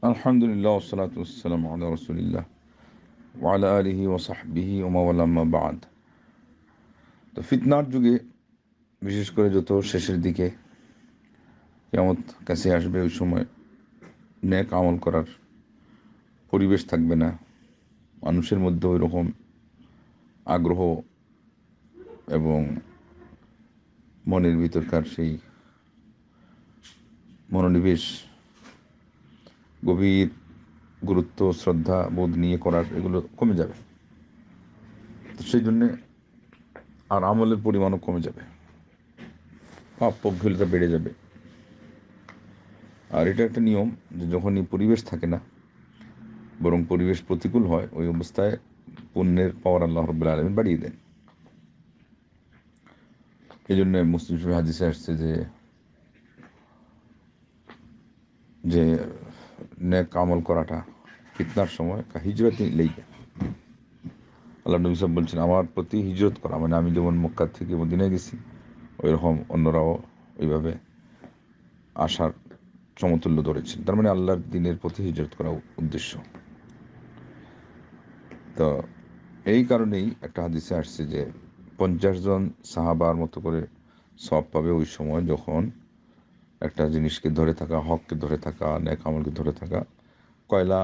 আলহামদুলিল্লাহ ওয়াসসালাতু ওয়াসসালামু আলা রাসূলিল্লাহ ওয়া আলা আলিহি ওয়া সাহবিহি ওয়া মাওয়ালা আম্মা বা'দ। তো ফিতনার যুগে বিশেষ করে যত শেষের দিকে কিয়ামত কাছে আসবে, ওই সময় নেক আমল করার পরিবেশ থাকবে না। মানুষের মধ্যে ওই রকম আগ্রহ এবং মনের ভিতরকার সেই মনোনিবেশ, গভীর গুরুত্ব শ্রদ্ধা বোধ নিয়ে করার এগুলো কমে যাবে। তো সেই জন্যে আর আমলের পরিমাণও কমে যাবে, পাপ পঙ্কিলতা বেড়ে যাবে। আর এটা একটা নিয়ম যে যখনই পরিবেশ থাকে না, বরং পরিবেশ প্রতিকূল হয়, ওই অবস্থায় পুণ্যের পাওয়ার আল্লাহ রাব্বুল আলামিন বাড়িয়ে দেন। এই জন্য মুসলিম শরীফে হাদিসে আসছে যে যে নেক আমল করাটা ফিতনার সময় হিজরত ইলাইয়া। আল্লাহ নবী সাহেব বলছেন, আমার প্রতি হিজরত করা, মানে আমি যেমন মক্কা থেকে মদিনায় গেছি, ওই রকম অন্যরাও ওইভাবে আসার সমতুল্য ধরেছেন। তার মানে আল্লাহর দিনের প্রতি হিজরত করা উদ্দেশ্য। তো এই কারণেই একটা হাদিসে আসছে যে 50 জন সাহাবার মতো করে সওয়াব পাবে ওই সময়, যখন একটা জিনিসকে ধরে থাকা, হককে ধরে থাকা, নেক আমলকে ধরে থাকা, কয়লা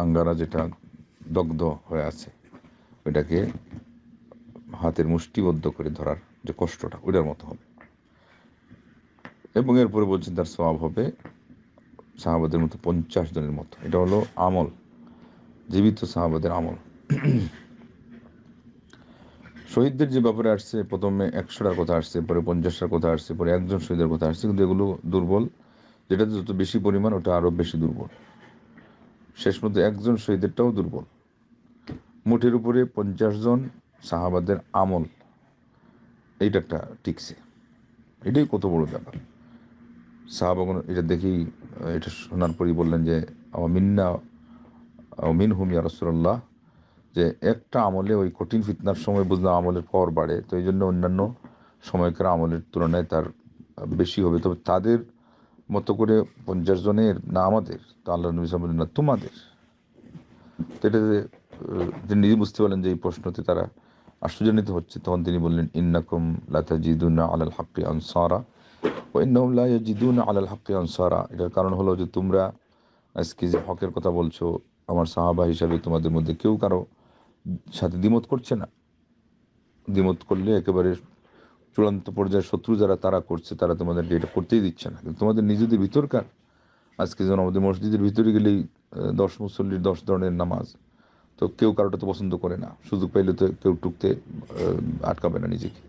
আঙ্গারা যেটা দগ্ধ হয়ে আছে ওইটাকে হাতের মুষ্টিবদ্ধ করে ধরার যে কষ্টটা, ওইটার মতো হবে। এবং এরপরে বলছেন তার সওয়াব হবে সাহাবাদের মতো 50 জনের মতো। এটা হলো আমল, জীবিত সাহাবাদের আমল। শহীদদের যে ব্যাপারে আসছে, প্রথমে 100টার কথা আসছে, পরে 50টার কথা আসছে, পরে একজন শহীদের কথা আসছে, কিন্তু এগুলো দুর্বল। যেটাতে যত বেশি পরিমাণ ওটা আরো বেশি দুর্বল। শেষ মধ্যে একজন শহীদেরটাও দুর্বল। মুঠের উপরে 50 জন সাহাবাদের আমল, এইটা একটা টিকছে। এটাই কত বড় ব্যাপার। সাহাবাগণ এটা দেখেই, এটা শোনার পরই বললেন যে মিন্না মিনহুম ইয়া রাসূলুল্লাহ, যে একটা আমলে ওই কঠিন ফিতনার সময় বুঝলাম আমলের পাওয়ার বাড়ে, তো এই জন্য অন্যান্য সময়কার আমলের তুলনায় তার বেশি হবে। তবে তাদের মতো করে 50 জনের না আমাদের, তো আল্লাহ নবী সাল্লাল্লাহু আলাইহি ওয়াসাল্লাম বললেন না, তোমাদের। তো এটা যে তিনি নিজে বুঝতে পারলেন যে এই প্রশ্নতে তারা আশ্চর্যান্বিত হচ্ছে, তখন তিনি বললেন, ইন্নাকুম লাতাজিদুনা আলাল হাক্কি আনসারা ওয়া ইন্নাহুম লা ইয়াজিদুনা আলাল হাক্কি আনসারা। এটার কারণ হলো যে তোমরা আজকে যে হকের কথা বলছো, আমার সাহাবা হিসাবে তোমাদের মধ্যে কেউ কারো সাথে দ্বিমত করছে না। দ্বিমত করলে একেবারে চূড়ান্ত পর্যায়ের শত্রু যারা তারা করছে, তারা তোমাদেরকে এটা করতেই দিচ্ছে না। কিন্তু তোমাদের নিজেদের ভিতরকার, আজকে যেমন আমাদের মসজিদের ভিতরে গেলেই 10 মুসল্লির 10 ধরনের নামাজ, তো কেউ কারোটা তো পছন্দ করে না। সুযোগ পাইলে তো কেউ টুকতে আটকাবে না নিজেকে।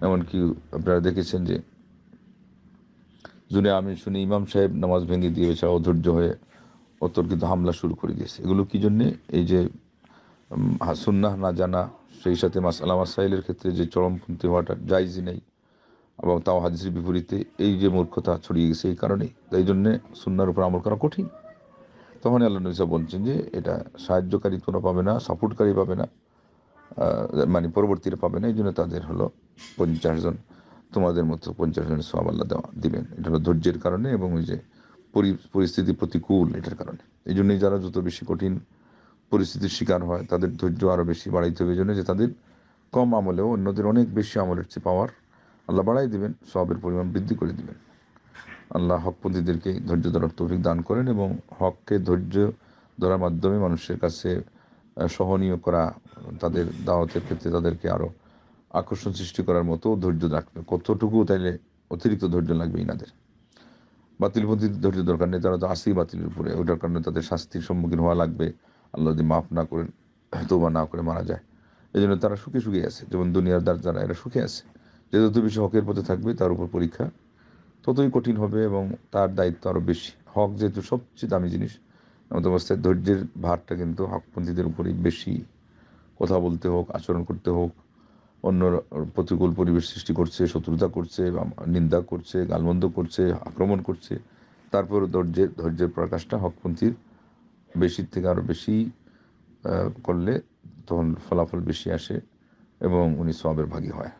এমনকি আপনারা দেখেছেন যে জুনে আমি শুনি ইমাম সাহেব নামাজ ভেঙে দিয়ে বেচারা অধৈর্য হয়ে অতর্কিত হামলা শুরু করে দিয়েছে। এগুলো কি জন্যে? এই যে সুন্নাহ না জানা, সেই সাথে মাসআলা মাসাইলের ক্ষেত্রে যে চরমপন্থী হওয়াটা জায়েজই নেই, এবং তাও হাদিসের বিপরীতে, এই যে মূর্খতা ছড়িয়ে গেছে এই কারণেই। তাই জন্যে সুন্নাহর উপর আমল করা কঠিন। তখন আল্লাহ নবী সাল্লাল্লাহু আলাইহি ওয়াসাল্লাম বলছেন যে এটা সাহায্যকারী কোনো পাবে না, সাপোর্টকারী পাবে না, মানে পরবর্তীতে পাবে না। এই জন্য তাদের হলো 50 জন, তোমাদের মতো 50 জনের সওয়াব আল্লাহ দিবেন। এটা হলো ধৈর্যের কারণে, এবং ওই যে পরিস্থিতি প্রতিকূল, এটার কারণে। এই জন্যই যারা যত বেশি কঠিন পরিস্থিতির শিকার হয়, তাদের ধৈর্য আরও বেশি বাড়াইতে হবে। এই জন্য যে তাদের কম আমলেও অন্যদের অনেক বেশি আমলের চেয়ে পাওয়ার আল্লাহ বাড়াই দিবেন, সওয়াবের পরিমাণ বৃদ্ধি করে দিবেন। আল্লাহ হকপন্থীদেরকে ধৈর্য ধরার তৌফিক দান করেন, এবং হককে ধৈর্য ধরার মাধ্যমে মানুষের কাছে সহনীয় করা, তাদের দাওয়াতের ক্ষেত্রে তাদেরকে আরও আকর্ষণ সৃষ্টি করার মতো ধৈর্য রাখবে। কতটুকু তাইলে অতিরিক্ত ধৈর্য লাগবে ইনাদের। বাতিলপন্থীদের ধৈর্য দরকার নেই, তারা তো আসেই বাতিলের উপরে, ওইটার কারণে তাদের শাস্তির সম্মুখীন হওয়া লাগবে। আল্লাহ যদি মাফ না করেন, তওবা না করে মারা যায়, এই জন্য তারা সুখে সুখে আছে। যেমন দুনিয়ার যারা, এরা সুখে আছে। যে যত বেশি হকের পথে থাকবে, তার উপর পরীক্ষা ততই কঠিন হবে, এবং তার দায়িত্ব আরও বেশি। হক যেহেতু সবচেয়ে দামি জিনিস, এমত অবস্থায় ধৈর্যের ভারটা কিন্তু হকপন্থীদের উপরেই বেশি। কথা বলতে হোক, আচরণ করতে হোক, অন্য প্রতিকূল পরিবেশ সৃষ্টি করছে, শত্রুতা করছে, নিন্দা করছে, গালমন্দ করছে, আক্রমণ করছে, তারপর ধৈর্যের প্রকাশটা হকপন্থীর বেশির থেকে আরও বেশি করলে তখন ফলাফল বেশি আসে, এবং উনি সওয়াবের ভাগী হয়।